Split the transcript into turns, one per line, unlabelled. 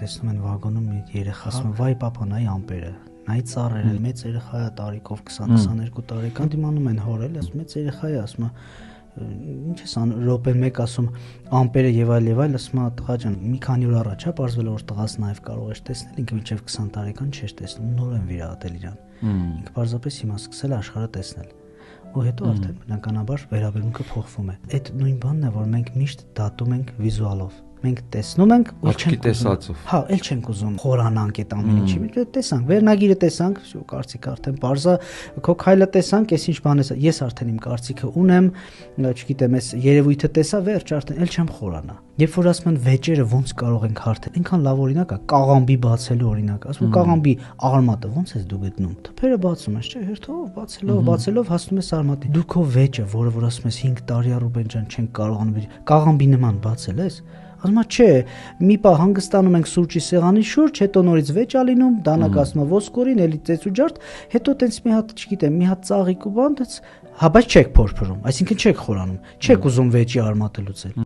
տեսնում են վագոնում երեխա, ասում են վայ պապա նայ ամպերը, նայ ծառերը, մեծ երեխա է տարիքով 20-22 տարեկան, դիմանում են հորել, ասում մեծ երեխա է, ասում ինչ ես անում, րոպե մեկ ասում ամպերը եւ այլ, ասում տղա ջան, մի քանի օր առաջ է բարձվել որ տղաս նաեւ կարող էր տեսնել, ինքը մինչեւ 20 տարեկան չէր տեսնում, նոր են վիրահատել իրան։ Ինքը պարզապես հիմա սկսել է աշխարհը տեսնել։ Ու հետո արդեն բնականաբար վերաբերմունքը փոխվում է։ Այդ նույն բանն է, որ մենք միշտ դատում ենք վիզուալով։ Մենք տեսնում ենք ու չենք
տեսածով։
Հա, էլ չենք ուզում խորանանք այդ ամեն ինչի։ Տեսանք, վերնագիրը տեսանք, կարծիքը արդեն բարձա, քո քայլը տեսանք, ես ինչ բան է, ես արդեն իմ կարծիքը ունեմ, չգիտեմ, ես երևույթը տեսա, վերջ արդեն էլ չեմ խորանա։ Երբ որ ասում են վեճերը ոնց կարող ենք հարթել, այնքան լավ օրինակ է, կաղամբի բացելու օրինակ, ասում կաղամբի արմատը ոնց ես դու գտնում։ Թփերը բացում ես, չէ, հերթով բացելով հասնում ես արմատին։ Դու քո վեճը, որը որ ասում ես 5 տարի Ռուբեն ջան չենք կարողանում կաղամբի նման բացել ես։ Ասում չէ, մի պահ հանգստանում ենք սուրճի սեղանի շուրջ, հետո նորից վեճ ա լինում, դանակ ասում ոսկորին, էլի ծեծուջարդ, հետո տենց մի հատ, չգիտեմ, մի հատ ծաղիկ ու բան, հա բայց չեք փորփրում, այսինքն չեք խորանում, չեք ուզում վեճի արմատը լուծել։